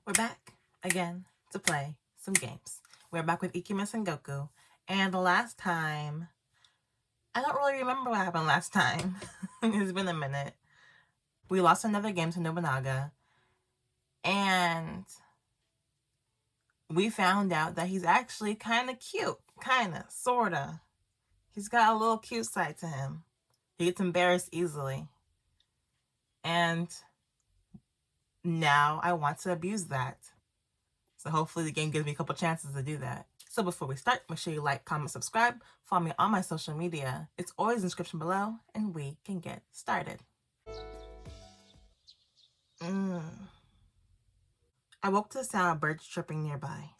We're back again to play some games. We're back with Ikemen Sengoku, and the last time, I don't really remember what happened last time. It's been a minute. We lost another game to Nobunaga, and we found out that he's actually kind of cute. Kind of, sort of. He's got a little cute side to him. He gets embarrassed easily. And now I want to abuse that. So hopefully the game gives me a couple chances to do that. So before we start, make sure you like, comment, subscribe, follow me on my social media. It's always in the description below, and we can get started. I woke to the sound of birds chirping nearby.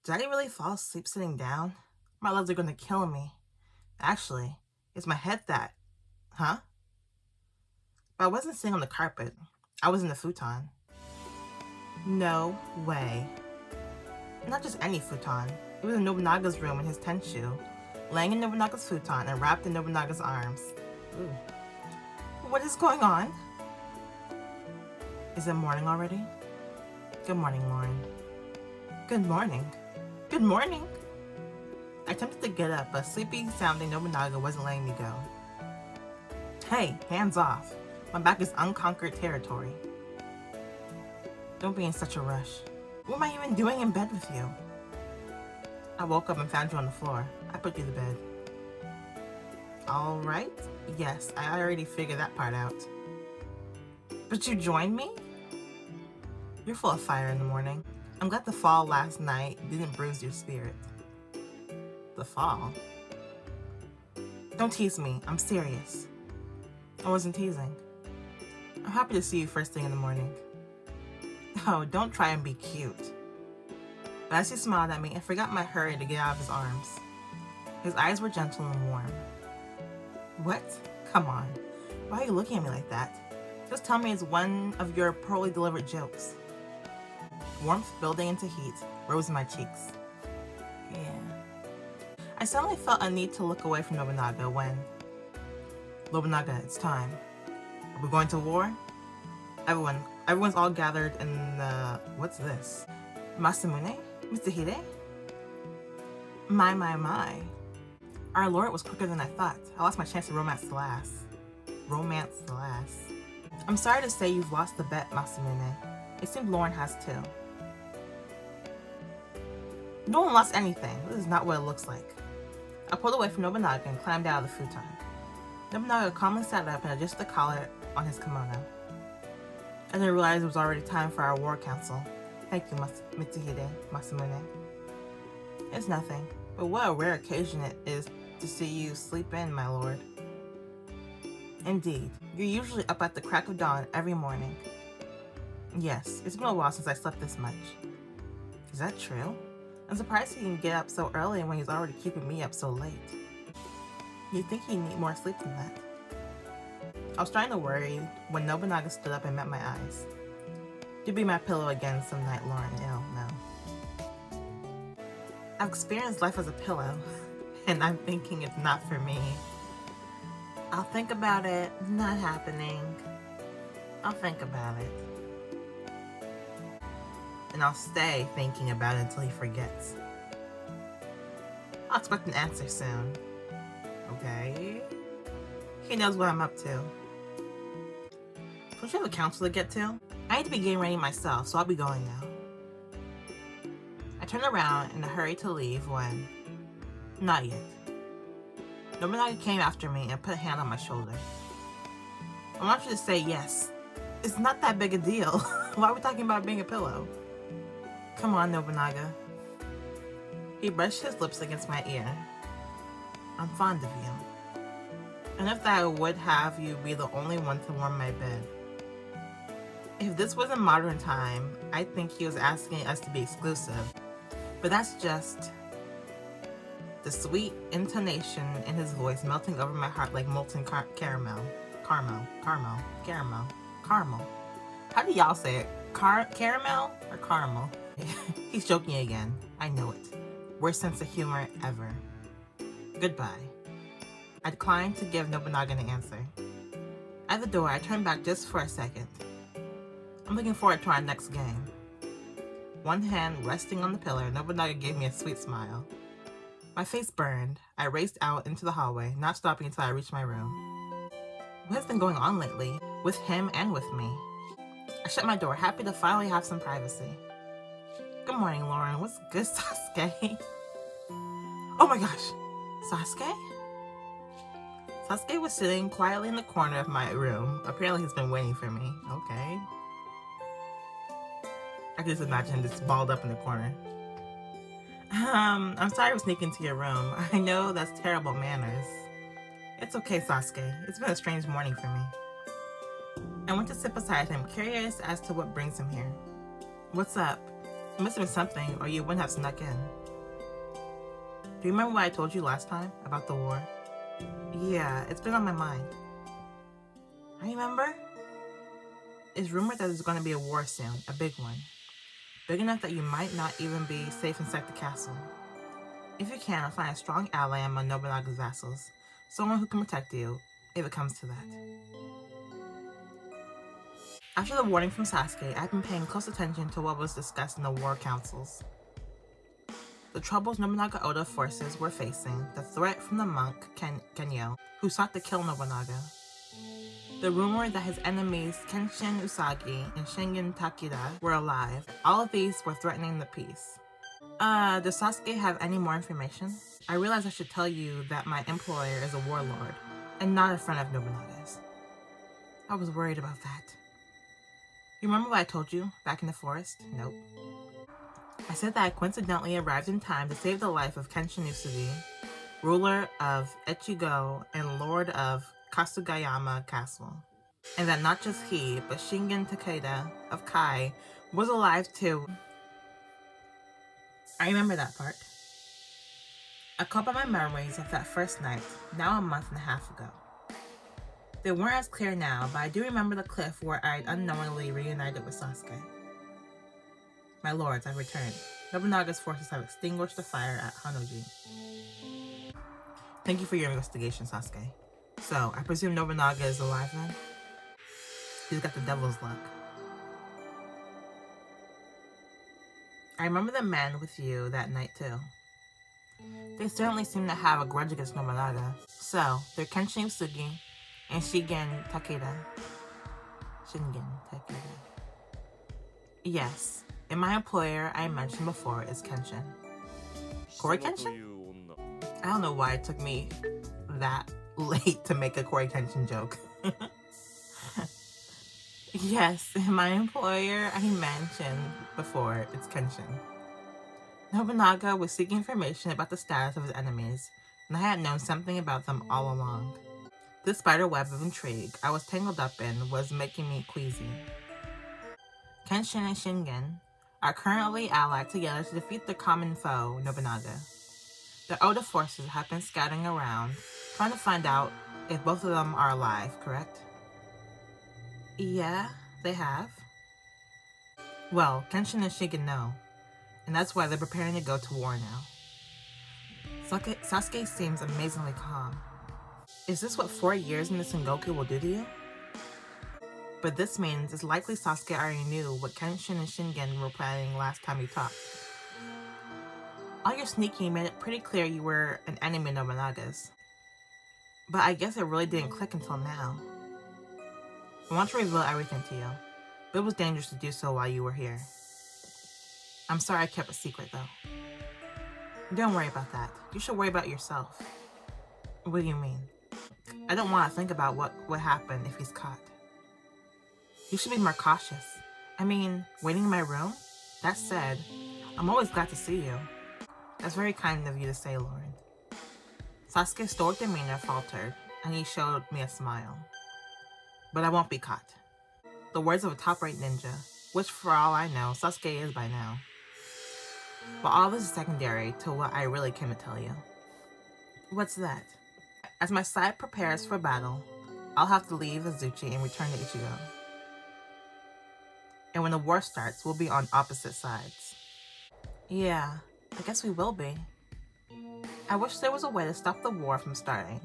Did I really fall asleep sitting down? My legs are gonna kill me. Actually, it's my head that... Huh? But I wasn't sitting on the carpet. I was in the futon. No way. Not just any futon. It was in Nobunaga's room in his tenshu, laying in Nobunaga's futon and wrapped in Nobunaga's arms. Ooh. What is going on? Is it morning already? Good morning, Lauren. Good morning. Good morning. I attempted to get up, but sleepy-sounding Nobunaga wasn't letting me go. Hey, hands off. My back is unconquered territory. Don't be in such a rush. What am I even doing in bed with you? I woke up and found you on the floor. I put you to bed. Alright. Yes, I already figured that part out. But you joined me? You're full of fire in the morning. I'm glad the fall last night didn't bruise your spirit. The fall? Don't tease me. I'm serious. I wasn't teasing. I'm happy to see you first thing in the morning. Oh, don't try and be cute. But as he smiled at me, I forgot my hurry to get out of his arms. His eyes were gentle and warm. What? Come on. Why are you looking at me like that? Just tell me it's one of your poorly delivered jokes. Warmth building into heat rose in my cheeks. Yeah. I suddenly felt a need to look away from Nobunaga when... Nobunaga, it's time. Are we going to war? Everyone's all gathered in the... What's this? Masamune? Mr. Hide? My. Our lord was quicker than I thought. I lost my chance to romance the lass. I'm sorry to say you've lost the bet, Masamune. It seems Lauren has too. No one lost anything. This is not what it looks like. I pulled away from Nobunaga and climbed out of the futon. Nobunaga calmly sat up and adjusted the collar on his kimono. I didn't realize it was already time for our war council. Thank you, Mitsuhide Masamune. It's nothing, but what a rare occasion it is to see you sleep in, my lord. Indeed, you're usually up at the crack of dawn every morning. Yes, it's been a while since I slept this much. Is that true? I'm surprised he can get up so early when he's already keeping me up so late. You'd think he'd need more sleep than that. I was trying to worry when Nobunaga stood up and met my eyes. You'd be my pillow again some night, Lauren. No. I've experienced life as a pillow, and I'm thinking it's not for me. I'll think about it. Not happening. I'll think about it. And I'll stay thinking about it until he forgets. I'll expect an answer soon. Okay? He knows what I'm up to. Don't you have a council to get to? I need to be getting ready myself, so I'll be going now. I turned around in a hurry to leave when... Not yet. Nobunaga came after me and put a hand on my shoulder. I want you to say yes. It's not that big a deal. Why are we talking about being a pillow? Come on, Nobunaga. He brushed his lips against my ear. I'm fond of you. And if that I would have you be the only one to warm my bed. If this was a modern time, I think he was asking us to be exclusive. But that's just... The sweet intonation in his voice melting over my heart like molten caramel. Caramel. How do y'all say it? Caramel or caramel? He's joking again. I know it. Worst sense of humor ever. Goodbye. I declined to give Nobunaga an answer. At the door, I turned back just for a second. I'm looking forward to our next game. One hand resting on the pillar, Nobunaga gave me a sweet smile. My face burned. I raced out into the hallway, not stopping until I reached my room. What has been going on lately, with him and with me? I shut my door, happy to finally have some privacy. Good morning, Lauren. What's good, Sasuke? Oh my gosh! Sasuke? Sasuke was sitting quietly in the corner of my room. Apparently he's been waiting for me. Okay. I can just imagine him just balled up in the corner. I'm sorry for sneaking into your room. I know that's terrible manners. It's okay, Sasuke. It's been a strange morning for me. I went to sit beside him, curious as to what brings him here. What's up? It must have been something, or you wouldn't have snuck in. Do you remember what I told you last time about the war? Yeah, it's been on my mind. I remember? It's rumored that there's going to be a war soon, a big one. Big enough that you might not even be safe inside the castle. If you can, I'll find a strong ally among Nobunaga's vassals. Someone who can protect you, if it comes to that. After the warning from Sasuke, I've been paying close attention to what was discussed in the war councils. The troubles Nobunaga Oda forces were facing, the threat from the monk Kenyo, who sought to kill Nobunaga. The rumor that his enemies Kenshin Usagi and Shingen Takeda were alive. All of these were threatening the peace. Does Sasuke have any more information? I realize I should tell you that my employer is a warlord, and not a friend of Nobunaga's. I was worried about that. You remember what I told you back in the forest? Nope. I said that I coincidentally arrived in time to save the life of Kenshin Usagi, ruler of Echigo and lord of Kasugayama Castle. And that not just he, but Shingen Takeda of Kai was alive too. I remember that part. I caught by my memories of that first night, now a month and a half ago. They weren't as clear now, but I do remember the cliff where I'd unknowingly reunited with Sasuke. My lords, I've returned. Nobunaga's forces have extinguished the fire at Hanoji. Thank you for your investigation, Sasuke. So, I presume Nobunaga is alive then? He's got the devil's luck. I remember the men with you that night too. They certainly seem to have a grudge against Nobunaga. So, they're Kenshin Usagi and Shingen Takeda. Yes, and my employer I mentioned before is Kenshin. Kori Kenshin? I don't know why it took me that late to make a Kori Kenshin joke. Yes, my employer I mentioned before, it's Kenshin. Nobunaga was seeking information about the status of his enemies, and I had known something about them all along. This spider web of intrigue I was tangled up in was making me queasy. Kenshin and Shingen are currently allied together to defeat their common foe, Nobunaga. The Oda forces have been scouting around, trying to find out if both of them are alive, correct? Yeah, they have. Well, Kenshin and Shingen know, and that's why they're preparing to go to war now. Sasuke seems amazingly calm. Is this what 4 years in the Sengoku will do to you? But this means it's likely Sasuke already knew what Kenshin and Shingen were planning last time we talked. All your sneaking made it pretty clear you were an enemy of Nobunaga's. But I guess it really didn't click until now. I want to reveal everything to you, but it was dangerous to do so while you were here. I'm sorry I kept it secret though. Don't worry about that. You should worry about yourself. What do you mean? I don't want to think about what would happen if he's caught. You should be more cautious. I mean, waiting in my room? That said, I'm always glad to see you. That's very kind of you to say, Lauren. Sasuke's stoic demeanor faltered, and he showed me a smile. But I won't be caught. The words of a top-rate ninja, which for all I know, Sasuke is by now. But all this is secondary to what I really came to tell you. What's that? As my side prepares for battle, I'll have to leave Azuchi and return to Ichigo. And when the war starts, we'll be on opposite sides. Yeah, I guess we will be. I wish there was a way to stop the war from starting,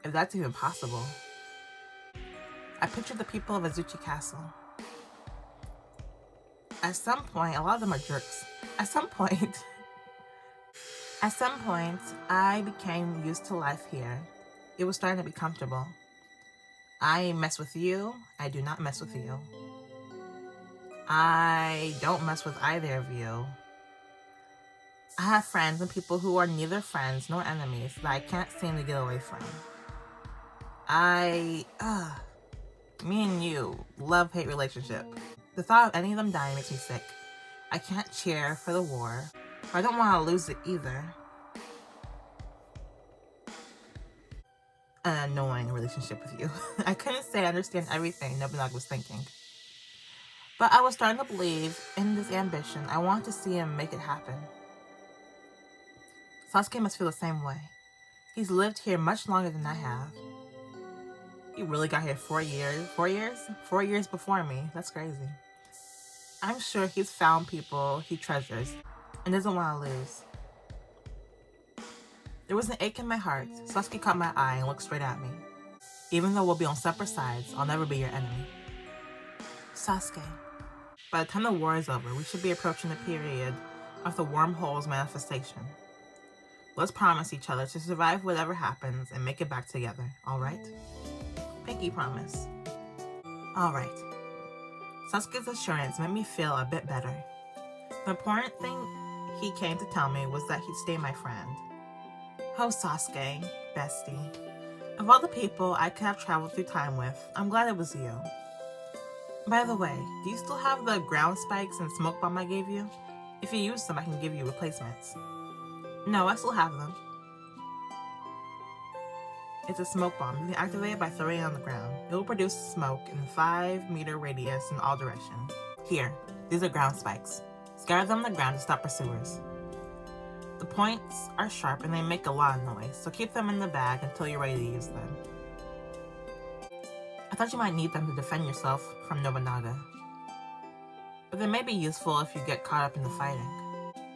if that's even possible. I pictured the people of Azuchi Castle. At some point, a lot of them are jerks. At some point, I became used to life here. It was starting to be comfortable. I mess with you, I do not mess with you. I don't mess with either of you. I have friends and people who are neither friends nor enemies that I can't seem to get away from. Me and you, love-hate relationship. The thought of any of them dying makes me sick. I can't cheer for the war, but I don't want to lose it either. An annoying relationship with you. I couldn't say I understand everything Nobunaga was thinking. But I was starting to believe in this ambition. I want to see him make it happen. Sasuke must feel the same way. He's lived here much longer than I have. He really got here 4 years. 4 years? 4 years before me. That's crazy. I'm sure he's found people he treasures and doesn't want to lose. There was an ache in my heart. Sasuke caught my eye and looked straight at me. Even though we'll be on separate sides, I'll never be your enemy. Sasuke. By the time the war is over, we should be approaching the period of the wormhole's manifestation. Let's promise each other to survive whatever happens and make it back together, alright? Pinky promise. Alright. Sasuke's assurance made me feel a bit better. The important thing he came to tell me was that he'd stay my friend. Oh, Sasuke, bestie. Of all the people I could have traveled through time with, I'm glad it was you. By the way, do you still have the ground spikes and smoke bomb I gave you? If you use them, I can give you replacements. No, I still have them. It's a smoke bomb. You can activate it by throwing it on the ground. It will produce smoke in a 5-meter radius in all directions. Here, these are ground spikes. Scatter them on the ground to stop pursuers. The points are sharp and they make a lot of noise, so keep them in the bag until you're ready to use them. I thought you might need them to defend yourself from Nobunaga. But they may be useful if you get caught up in the fighting.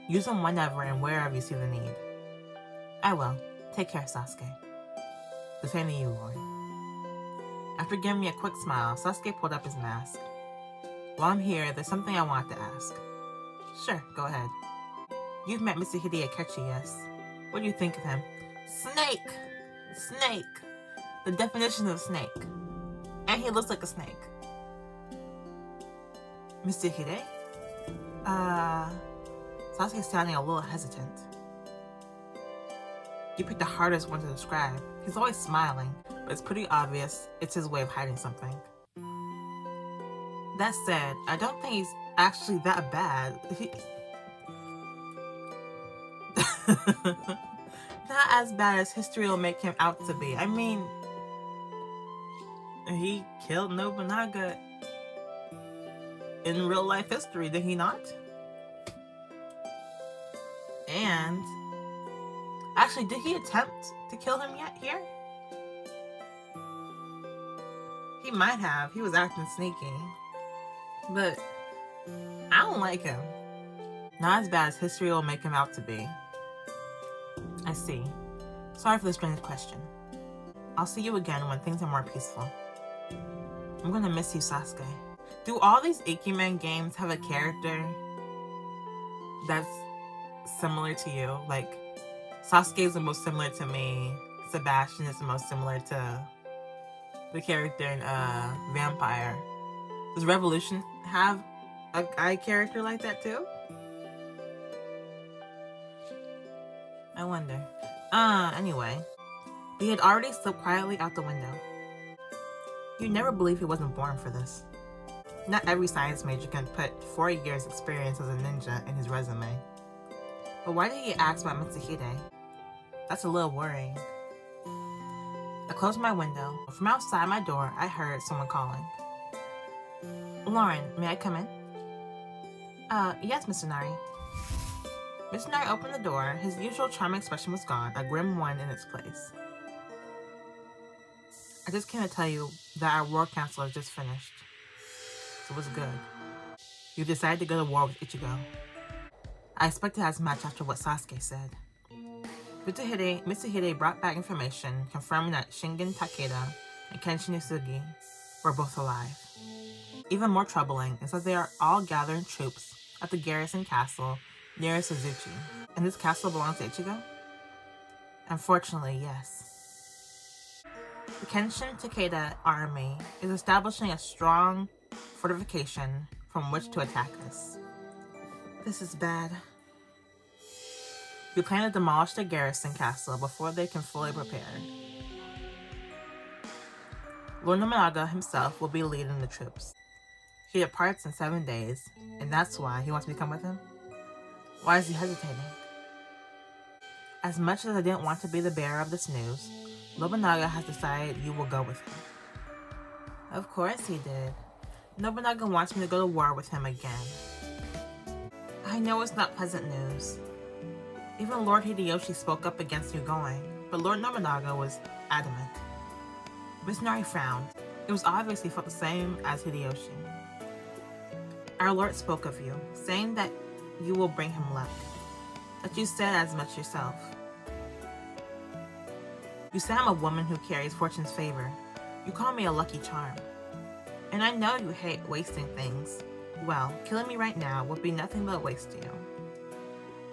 Use them whenever and wherever you see the need. I will. Take care, Sasuke. The same to you, Lord. After giving me a quick smile, Sasuke pulled up his mask. While I'm here, there's something I wanted to ask. Sure, go ahead. You've met Mr. Hide Akechi, yes? What do you think of him? Snake! Snake! The definition of snake. And he looks like a snake. Mr. Hide? Sasuke's sounding a little hesitant. You picked the hardest one to describe. He's always smiling, but it's pretty obvious it's his way of hiding something. That said, I don't think he's actually that bad. Not as bad as history will make him out to be. I mean, he killed Nobunaga in real life history, did he not? And actually, did he attempt to kill him yet here? He might have. He was acting sneaky. But I don't like him. Not as bad as history will make him out to be. I see. Sorry for the strange question. I'll see you again when things are more peaceful. I'm gonna miss you, Sasuke. Do all these Ikemen games have a character that's similar to you? Like, Sasuke is the most similar to me. Sebastian is the most similar to the character in Vampire. Does Revolution have a guy character like that too? I wonder. Anyway. He had already slipped quietly out the window. You'd never believe he wasn't born for this. Not every science major can put 4 years experience as a ninja in his resume. But why did he ask about Mitsuhide? That's a little worrying. I closed my window. From outside my door, I heard someone calling. Lauren, may I come in? Yes, Mr. Nari. Mr. Nari opened the door. His usual charming expression was gone, a grim one in its place. I just came to tell you that our war council has just finished. So what's good? You decided to go to war with Ichigo. I expected as much after what Sasuke said. Mr. Hide brought back information confirming that Shingen Takeda and Kenshin Usugi were both alive. Even more troubling is that they are all gathering troops at the garrison castle near Suzuki. And this castle belongs to Ichigo? Unfortunately, yes. The Kenshin Takeda army is establishing a strong fortification from which to attack us. This is bad. We plan to demolish the garrison castle before they can fully prepare. Lord Nobunaga himself will be leading the troops. He departs in 7 days, and that's why he wants me to come with him? Why is he hesitating? As much as I didn't want to be the bearer of this news, Nobunaga has decided you will go with him. Of course he did. Nobunaga wants me to go to war with him again. I know it's not pleasant news. Even Lord Hideyoshi spoke up against you going, but Lord Nobunaga was adamant. Mitsunari frowned. It was obvious he felt the same as Hideyoshi. Our Lord spoke of you, saying that you will bring him luck. That you said as much yourself. You say I'm a woman who carries fortune's favor. You call me a lucky charm. And I know you hate wasting things. Well, killing me right now would be nothing but a waste to you.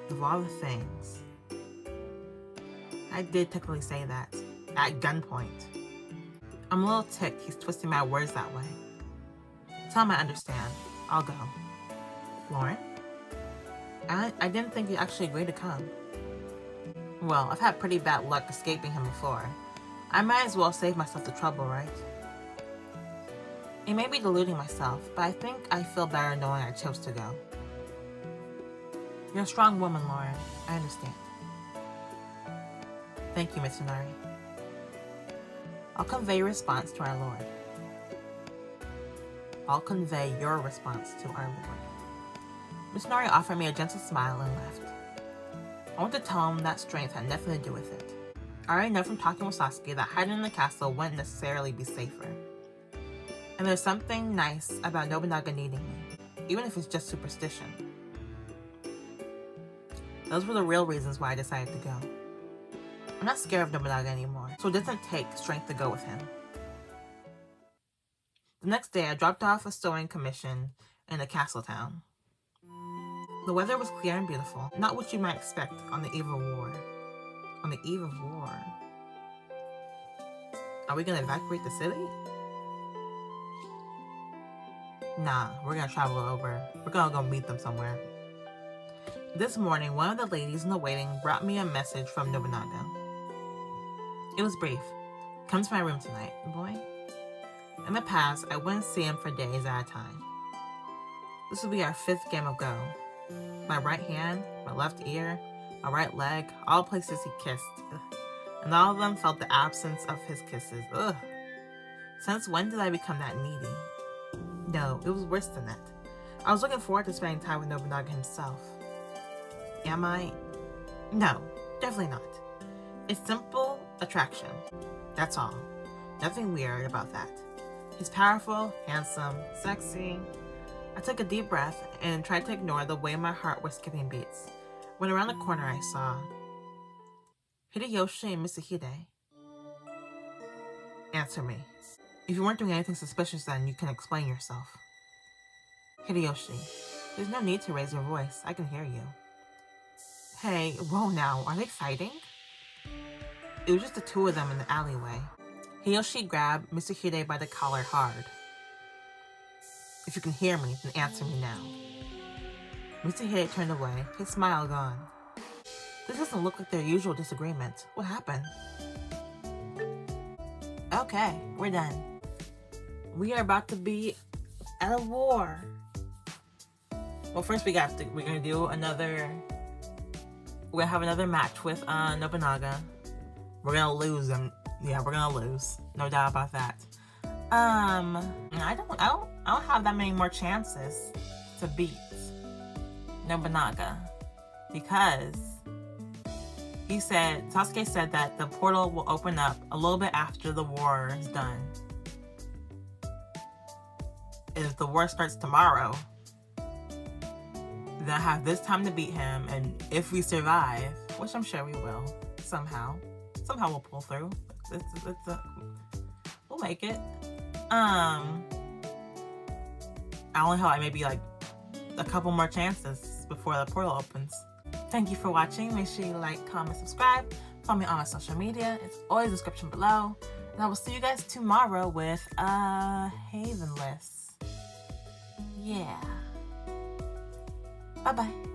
Of all the things. I did technically say that. At gunpoint. I'm a little ticked he's twisting my words that way. Tell him I understand. I'll go. Lauren? I didn't think you'd actually agree to come. Well, I've had pretty bad luck escaping him before. I might as well save myself the trouble, right? It may be deluding myself, but I think I feel better knowing I chose to go. You're a strong woman, Lauren. I understand. Thank you, Mitsunari. I'll convey your response to our Lord. I'll convey your response to our Lord. Mitsunari offered me a gentle smile and left. I want to tell him that strength had nothing to do with it. I already know from talking with Sasuke that hiding in the castle wouldn't necessarily be safer. And there's something nice about Nobunaga needing me, even if it's just superstition. Those were the real reasons why I decided to go. I'm not scared of Nobunaga anymore, so it doesn't take strength to go with him. The next day, I dropped off a sewing commission in a castle town. The weather was clear and beautiful, not what you might expect on the eve of war. On the eve of war? Are we gonna evacuate the city? Nah, we're gonna travel over. We're gonna go meet them somewhere. This morning, one of the ladies in the waiting brought me a message from Nobunaga. It was brief. Come to my room tonight, boy. In the past, I wouldn't see him for days at a time. This will be our 5th game of Go. My right hand, my left ear, my right leg, all places he kissed. Ugh. And all of them felt the absence of his kisses. Ugh. Since when did I become that needy? No, it was worse than that. I was looking forward to spending time with Nobunaga himself. Am I? No, definitely not. It's simple attraction. That's all. Nothing weird about that. He's powerful, handsome, sexy. I took a deep breath and tried to ignore the way my heart was skipping beats. When around the corner I saw Hideyoshi and Mitsuhide. Answer me. If you weren't doing anything suspicious then, you can explain yourself. Hideyoshi, there's no need to raise your voice. I can hear you. Hey, whoa now, are they fighting? It was just the two of them in the alleyway. Hideyoshi grabbed Mitsuhide by the collar hard. If you can hear me, then answer me now. Mitsuhide turned away, his smile gone. This doesn't look like their usual disagreement. What happened? Okay, we're done. We are about to be at a war. Well, first we're gonna do another. We're gonna have another match with Nobunaga. We're gonna lose them. Yeah, we're gonna lose. No doubt about that. I don't have that many more chances to beat Nobunaga because Sasuke said that the portal will open up a little bit after the war is done. If the war starts tomorrow, then I have this time to beat him, and if we survive, which I'm sure we will, somehow we'll pull through. We'll make it. I only have like maybe like a couple more chances before the portal opens. Thank you for watching. Make sure you like, comment, subscribe. Follow me on my social media. It's always in the description below. And I will see you guys tomorrow with Havenless. Yeah. Bye-bye.